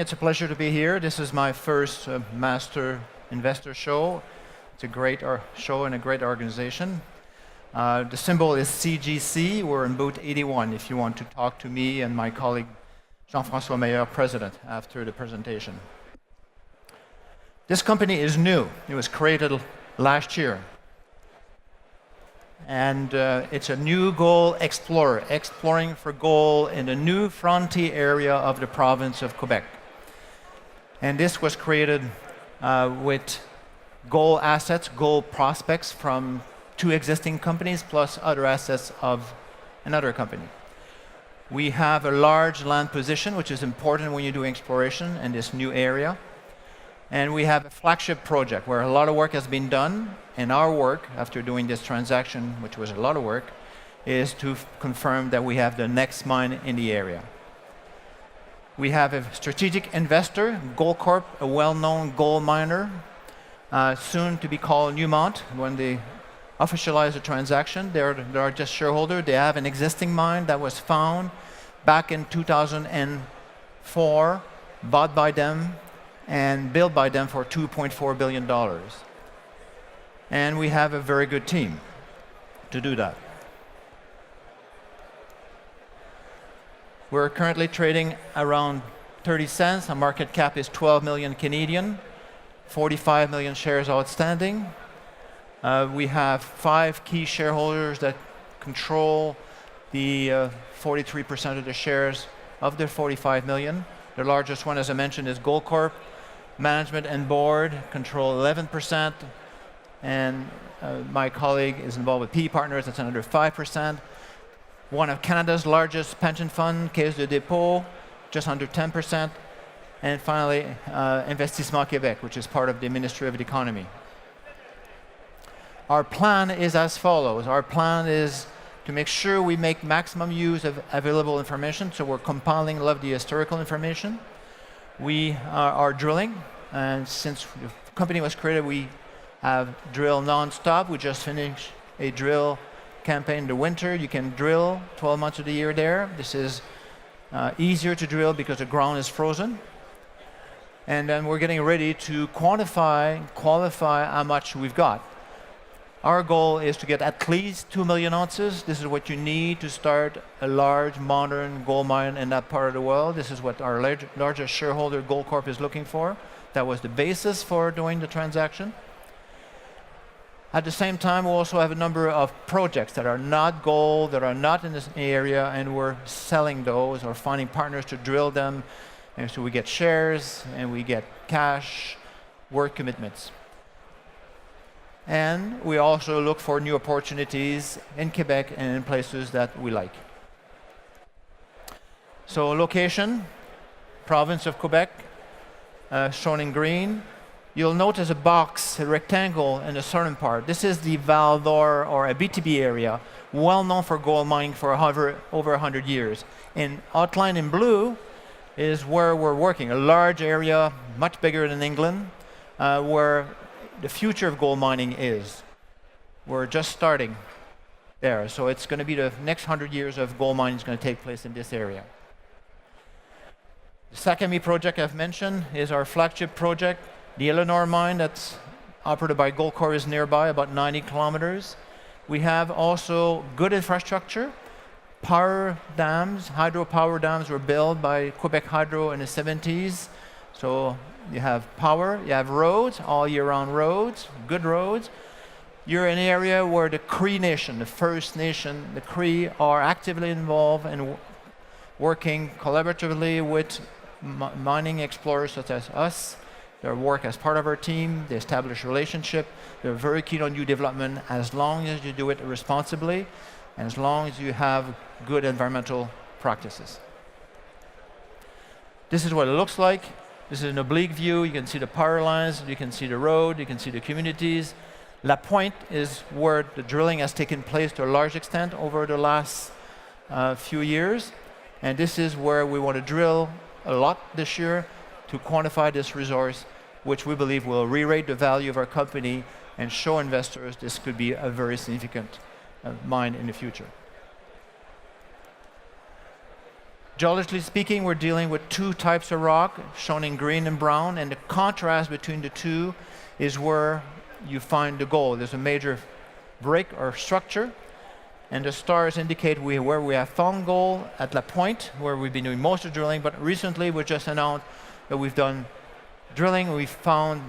It's a pleasure to be here. This is my first Master Investor Show. It's a great show and a great organization. The symbol is CGC. We're in booth 81 if you want to talk to me and my colleague Jean-François Meilleur, President, after the presentation. This company is new. It was created last year. And it's a new gold explorer, exploring for gold in the new frontier area of the province of Quebec. And this was created with gold assets, gold prospects from 2 existing companies, plus other assets of another company. We have a large land position, which is important when you're doing exploration in this new area. And we have a flagship project where a lot of work has been done. And our work, after doing this transaction, which was a lot of work, is to confirm that we have the next mine in the area. We have a strategic investor, Goldcorp, a well-known gold miner, soon to be called Newmont. When they officialize the transaction, they're the largest shareholder. They have an existing mine that was found back in 2004, bought by them, and built by them for $2.4 billion. And we have a very good team to do that. We're currently trading around 30 cents. Our market cap is 12 million Canadian, 45 million shares outstanding. We have 5 key shareholders that control the 43% of the shares of the 45 million. The largest one, as I mentioned, is Goldcorp. Management and board control 11%, and my colleague is involved with PE Partners, that's another 5%. One of Canada's largest pension fund, Caisse de dépôt, just under 10%. And finally, Investissement Québec, which is part of the Ministry of the Economy. Our plan is as follows. Our plan is to make sure we make maximum use of available information, so we're compiling a lot of the historical information. We are drilling, and since the company was created, we have drilled non-stop. We just finished a drill campaign in the winter. You can drill 12 months of the year there. This is easier to drill because the ground is frozen. And then we're getting ready to quantify, qualify how much we've got. Our goal is to get at least 2 million ounces. This is what you need to start a large, modern gold mine in that part of the world. This is what our largest shareholder, Goldcorp, is looking for. That was the basis for doing the transaction. At the same time, we also have a number of projects that are not gold, that are not in this area, and we're selling those or finding partners to drill them. And so we get shares, and we get cash, work commitments. And we also look for new opportunities in Quebec and in places that we like. So location, province of Quebec, shown in green. You'll notice a box, a rectangle in the southern part. This is the Val d'Or or Abitibi area, well known for gold mining for over 100 years. And outlined in blue is where we're working, a large area, much bigger than England, where the future of gold mining is. We're just starting there, so it's going to be the next 100 years of gold mining is going to take place in this area. The second project I've mentioned is our flagship project. The Éléonore mine that's operated by Goldcorp is nearby, about 90 kilometers. We have also good infrastructure. Power dams, hydropower dams were built by Quebec Hydro in the 70s. So you have power, you have roads, all year round roads, good roads. You're in an area where the Cree Nation, the First Nation, the Cree are actively involved in working collaboratively with mining explorers such as us. They work as part of our team, they establish a relationship, they're very keen on new development as long as you do it responsibly and as long as you have good environmental practices. This is what it looks like. This is an oblique view. You can see the power lines, you can see the road, you can see the communities. La Pointe is where the drilling has taken place to a large extent over the last few years. And this is where we want to drill a lot this year to quantify this resource, which we believe will re-rate the value of our company and show investors this could be a very significant mine in the future. Geologically speaking, we're dealing with two types of rock, shown in green and brown, and the contrast between the two is where you find the gold. There's a major break or structure, and the stars indicate where we have found gold at La Pointe, where we've been doing most of the drilling, but recently we just announced that we've done drilling. We found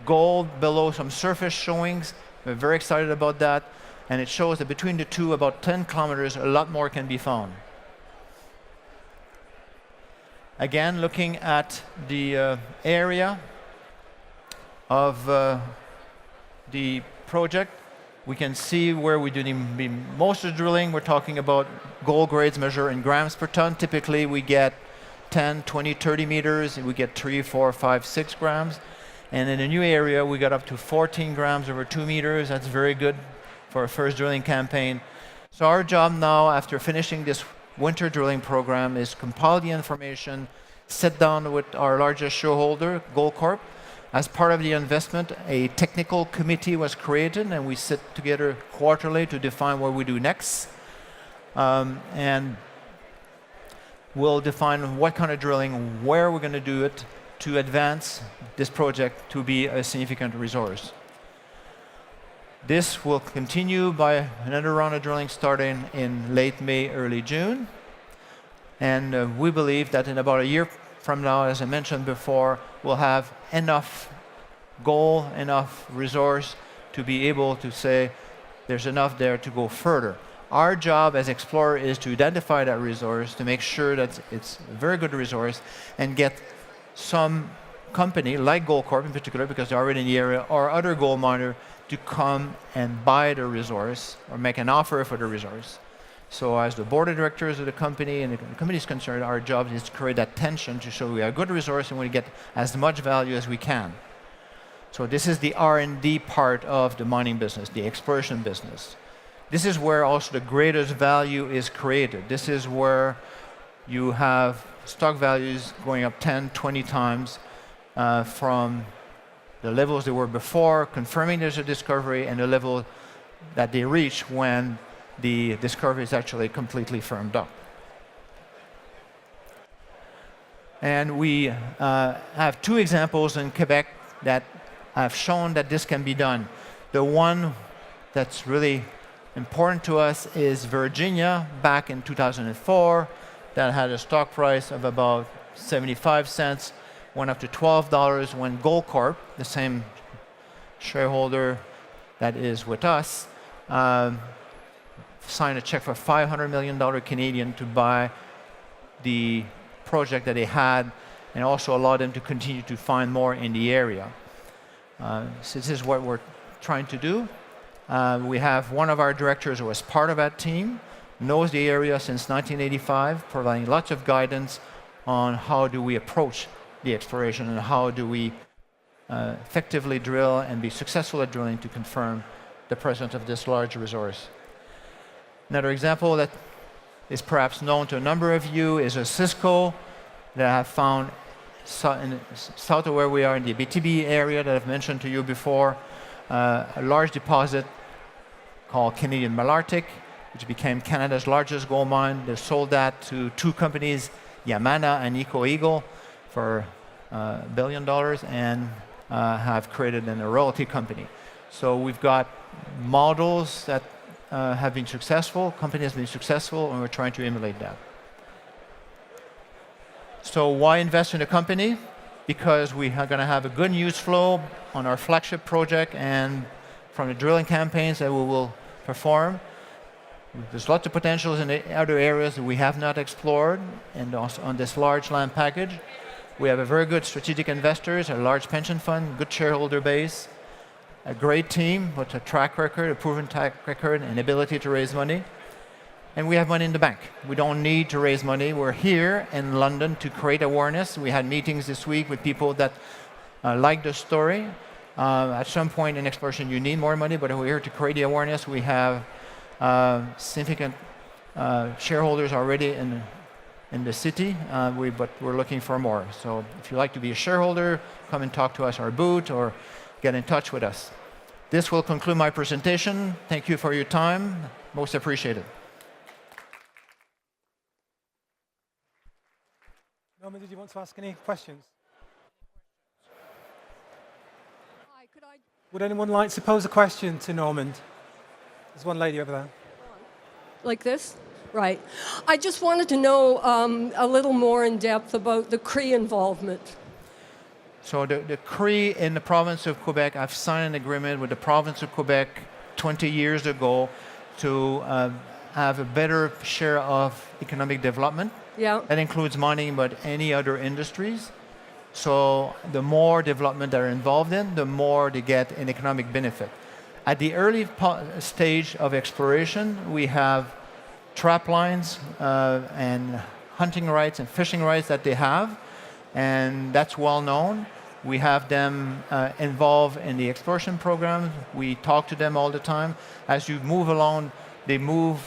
gold below some surface showings. We're very excited about that, and it shows that between the two, about 10 kilometers, a lot more can be found. Again, looking at the area of the project, we can see where we do most of the drilling. We're talking about gold grades measured in grams per ton. Typically, we get 10, 20, 30 meters. We get 3, 4, 5, 6 grams. And in a new area, we got up to 14 grams over 2 meters. That's very good for a first drilling campaign. So our job now, after finishing this winter drilling program, is compile the information, sit down with our largest shareholder, Goldcorp. As part of the investment, a technical committee was created, and we sit together quarterly to define what we do next. And we'll define what kind of drilling, where we're going to do it to advance this project to be a significant resource. This will continue by another round of drilling starting in late May, early June. And we believe that in about a year from now, as I mentioned before, we'll have enough gold, enough resource to be able to say there's enough there to go further. Our job as explorers is to identify that resource, to make sure that it's a very good resource, and get some company, like Goldcorp in particular, because they're already in the area, or other gold miner, to come and buy the resource or make an offer for the resource. So as the board of directors of the company and the company is concerned, our job is to create that tension to show we have a good resource and we get as much value as we can. So this is the R&D part of the mining business, the exploration business. This is where also the greatest value is created. This is where you have stock values going up 10, 20 times from the levels they were before, confirming there's a discovery, and the level that they reach when the discovery is actually completely firmed up. And we have two examples in Quebec that have shown that this can be done. The one that's really important to us is Virginia back in 2004 that had a stock price of about 75 cents, went up to $12 when Goldcorp, the same shareholder that is with us, signed a check for $500 million Canadian to buy the project that they had, and also allow them to continue to find more in the area. So this is what we're trying to do. We have one of our directors who was part of that team, knows the area since 1985, providing lots of guidance on how do we approach the exploration and how do we effectively drill and be successful at drilling to confirm the presence of this large resource. Another example that is perhaps known to a number of you is a Cisco that I have found south of where we are in the BTB area that I've mentioned to you before, a large deposit called Canadian Malartic, which became Canada's largest gold mine. They sold that to two companies, Yamana and Eco Eagle, for $1 billion, and have created a royalty company. So we've got models that have been successful, company has been successful, and we're trying to emulate that. So why invest in a company? Because we are going to have a good news flow on our flagship project and from the drilling campaigns that we will perform. There's lots of potentials in the other areas that we have not explored, and also on this large land package. We have a very good strategic investors, a large pension fund, good shareholder base, a great team with a track record, a proven track record, and ability to raise money. And we have money in the bank. We don't need to raise money. We're here in London to create awareness. We had meetings this week with people that like the story. At some point in exploration, you need more money, but we're here to create the awareness. We have significant shareholders already in the city, but we're looking for more. So if you'd like to be a shareholder, come and talk to us at our booth or get in touch with us. This will conclude my presentation. Thank you for your time. Most appreciated. Norman, did you want to ask any questions? Hi, could I... Would anyone like to pose a question to Norman? There's one lady over there. Like this? Right. I just wanted to know a little more in depth about the Cree involvement. So the Cree in the province of Quebec, I've signed an agreement with the province of Quebec 20 years ago to have a better share of economic development. Yeah. That includes mining, but any other industries. So the more development they're involved in, the more they get in economic benefit. At the early stage of exploration, we have trap lines and hunting rights and fishing rights that they have, and that's well known. We have them involved in the exploration programs. We talk to them all the time. As you move along, they move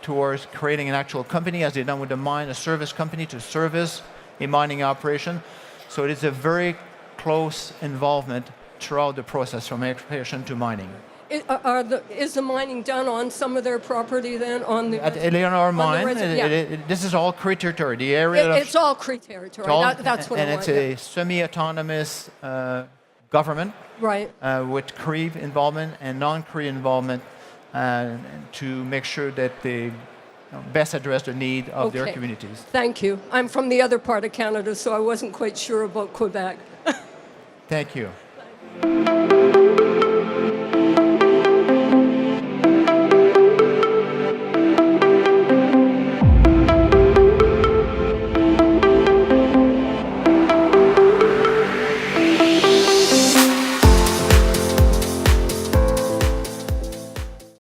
towards creating an actual company, as they've done with the mine, a service company to service a mining operation. So it is a very close involvement throughout the process, from exploration to mining. Is the mining done on some of their property then? At Éléonore mine, this is all Cree territory. The area it's all Cree territory. That's what I want. And it's a semi-autonomous government, right? With Cree involvement and non-Cree involvement to make sure that they best address the need of their communities. Thank you. I'm from the other part of Canada, so I wasn't quite sure about Quebec. Thank you.